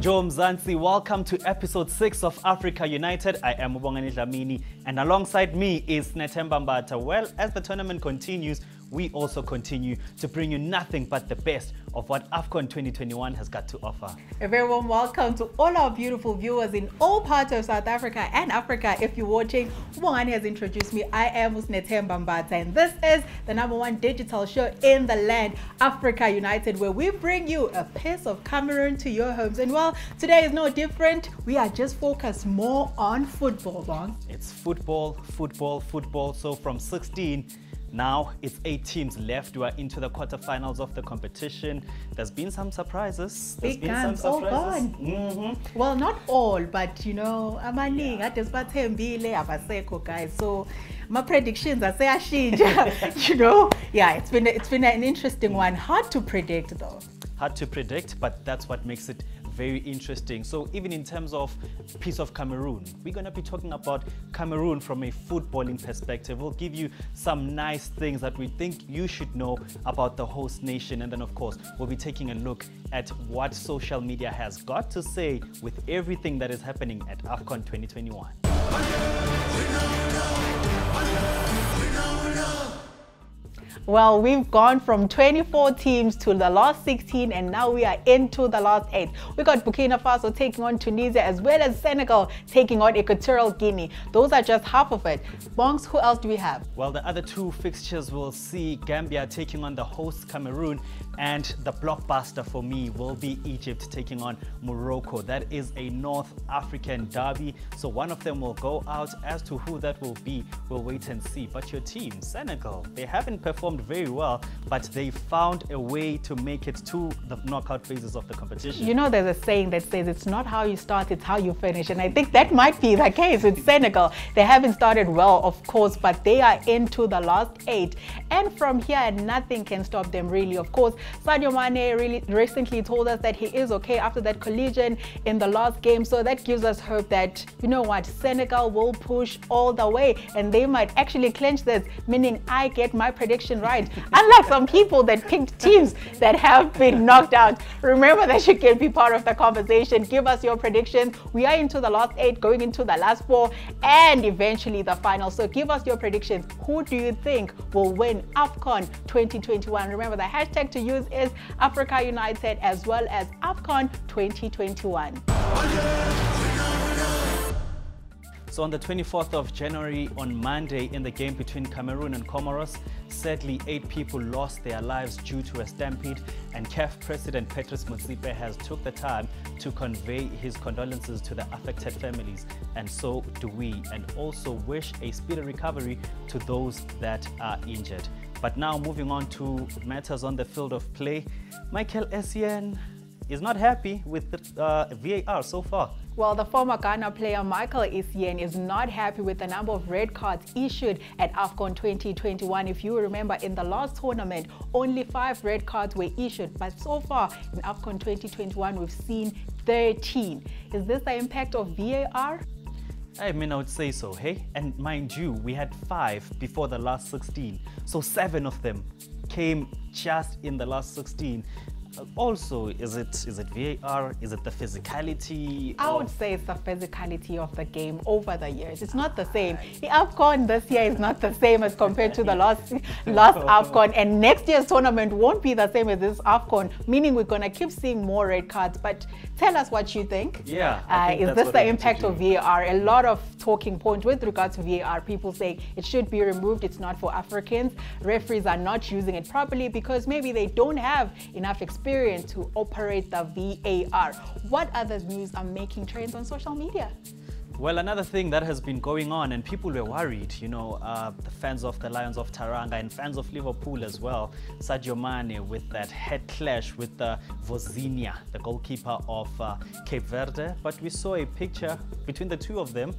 Bonjour Mzansi, welcome to episode 6 of Africa United. I am Ubongani Dlamini and alongside me is Nethemba Mbata. Well, as the tournament continues, we also continue to bring you nothing but the best of what AFCON 2021 has got to offer. A very warm welcome to all our beautiful viewers in all parts of South Africa and Africa. If you're watching, Ubongani has introduced me. I am Nethemba Mbata and this is the #1 digital show in the land, Africa United, where we bring you a piece of Cameroon to your homes. And well, today is no different. We are just focused more on football, Bong. It's football, football, football. So from 16, now it's 8 teams left. We are into the quarterfinals of the competition. There's been some surprises. Big guns all gone. Well, not all, but you know, guys. So my predictions are you know, yeah, it's been an interesting one. Hard to predict though. Hard to predict, but that's what makes it very interesting. So even in terms of piece of Cameroon, we're going to be talking about Cameroon from a footballing perspective. We'll give you some nice things that we think you should know about the host nation, and then of course we'll be taking a look at what social media has got to say with everything that is happening at AFCON 2021. Well, we've gone from 24 teams to the last 16 and now we are into the last 8. We got Burkina Faso taking on Tunisia as well as Senegal taking on Equatorial Guinea. Those are just half of it. Bongs, who else do we have? Well, the other 2 fixtures will see Gambia taking on the host Cameroon, and the blockbuster for me will be Egypt taking on Morocco. That is a North African derby, so one of them will go out. As to who that will be, we'll wait and see. But your team, Senegal, they haven't performed very well, but they found a way to make it to the knockout phases of the competition. You know, there's a saying that says it's not how you start, it's how you finish, and I think that might be the case with Senegal. They haven't started well, of course, but they are into the last 8, and from here nothing can stop them really. Of course, Sadio Mane really recently told us that he is okay after that collision in the last game, so that gives us hope that, you know what, Senegal will push all the way and they might actually clinch this, meaning I get my prediction right. Unlike some people that picked teams that have been knocked out. Remember that you can be part of the conversation. Give us your predictions. We are into the last 8, going into the last 4, and eventually the final. So give us your predictions. Who do you think will win AFCON 2021? Remember, the hashtag to use is Africa United as well as AFCON 2021. So on the 24th of January, on Monday, in the game between Cameroon and Comoros, sadly 8 people lost their lives due to a stampede, and CAF President Patrice Motsepe has took the time to convey his condolences to the affected families, and so do we, and also wish a speedy recovery to those that are injured. But now moving on to matters on the field of play, Michael Essien is not happy with the VAR so far. Well, the former Ghana player Michael Essien is not happy with the number of red cards issued at AFCON 2021. If you remember, in the last tournament, only 5 red cards were issued, but so far in AFCON 2021, we've seen 13. Is this the impact of VAR? I mean, I would say so, hey? And mind you, we had 5 before the last 16, so 7 of them came just in the last 16. Also, is it VAR? Is it the physicality? I would say it's the physicality of the game over the years. It's not the same. The AFCON this year is not the same as compared to the last AFCON, and next year's tournament won't be the same as this AFCON, meaning we're going to keep seeing more red cards. But tell us what you think. Yeah. Is this the impact of VAR? A lot of talking points with regards to VAR. People say it should be removed. It's not for Africans. Referees are not using it properly because maybe they don't have enough experience to operate the VAR. What other news are making trends on social media? Well, another thing that has been going on, and people were worried, you know, the fans of the Lions of Taranga and fans of Liverpool as well, Sadio Mane with that head clash with Vozinha, the goalkeeper of Cape Verde. But we saw a picture between the 2 of them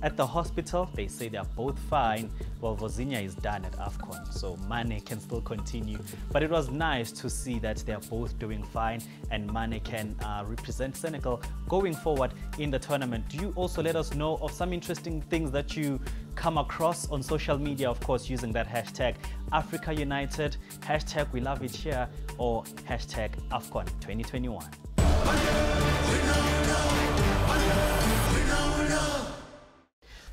at the hospital. They say they're both fine. Well, Vozinha is done at AFCON, so Mane can still continue. But it was nice to see that they're both doing fine and Mane can represent Senegal going forward in the tournament. Do you also let us know of some interesting things that you come across on social media, of course, using that hashtag Africa United, hashtag We Love It Here, or hashtag AFCON 2021?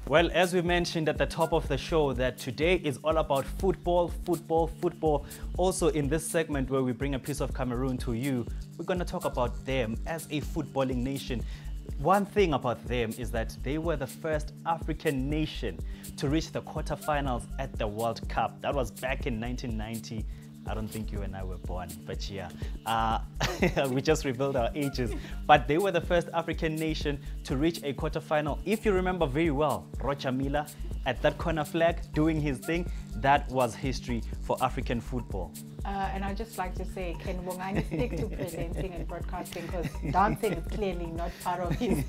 Well, as we mentioned at the top of the show, that today is all about football, football, football. Also in this segment where we bring a piece of Cameroon to you, we're going to talk about them as a footballing nation. One thing about them is that they were the first African nation to reach the quarterfinals at the World Cup. That was back in 1990. I don't think you and I were born, but yeah, we just revealed our ages. But they were the first African nation to reach a quarterfinal. If you remember very well, Roger Miller at that corner flag doing his thing, that was history for African football. And I'd just like to say, Ken Wongani stick to presenting and broadcasting, because dancing is clearly not part of his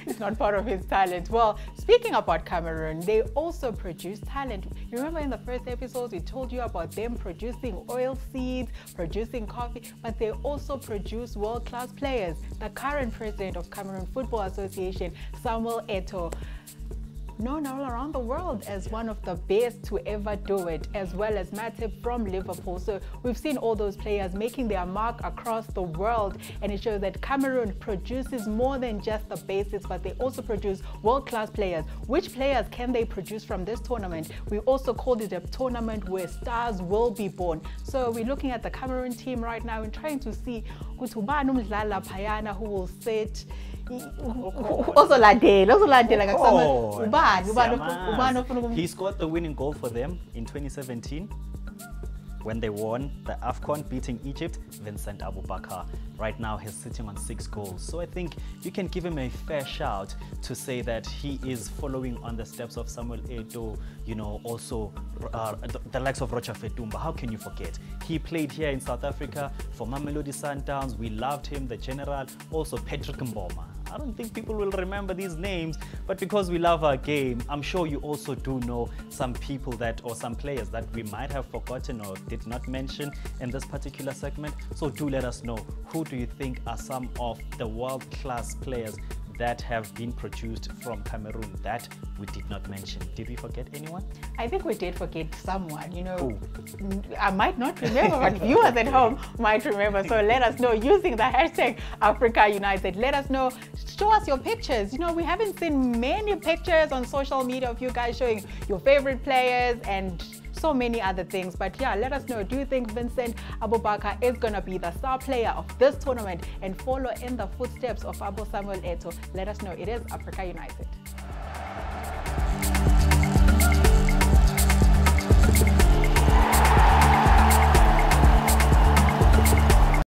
it's not part of his talent. Well, speaking about Cameroon, they also produce talent. You remember in the first episode we told you about them producing oil seeds, producing coffee, but they also produce world-class players. The current president of Cameroon Football Association, Samuel Eto'o, known all around the world as one of the best to ever do it, as well as Matip from Liverpool. So we've seen all those players making their mark across the world, and it shows that Cameroon produces more than just the basics, but they also produce world-class players. Which players can they produce from this tournament? We also called it a tournament where stars will be born. So we're looking at the Cameroon team right now and trying to see who will sit. He scored the winning goal for them in 2017 when they won the AFCON, beating Egypt. Vincent Abubakar right now he's sitting on 6 goals. So I think you can give him a fair shout to say that he is following on the steps of Samuel Eto'o, you know, also the likes of Rocha Fetumba. How can you forget? He played here in South Africa for Mamelodi Sundowns. We loved him, the general. Also Patrick Mboma. I don't think people will remember these names, but because we love our game, I'm sure you also do know some people that, or some players that we might have forgotten or did not mention in this particular segment. So do let us know, who do you think are some of the world-class players that have been produced from Cameroon that we did not mention? Did we forget anyone? I think we did forget someone, you know. Who? I might not remember, but viewers at home might remember. So let us know using the hashtag Africa United. Let us know, show us your pictures. You know, we haven't seen many pictures on social media of you guys showing your favorite players and so many other things. But yeah, let us know, do you think Vincent Abubakar is going to be the star player of this tournament and follow in the footsteps of Abu Samuel Eto'o? Let us know. It is Africa United.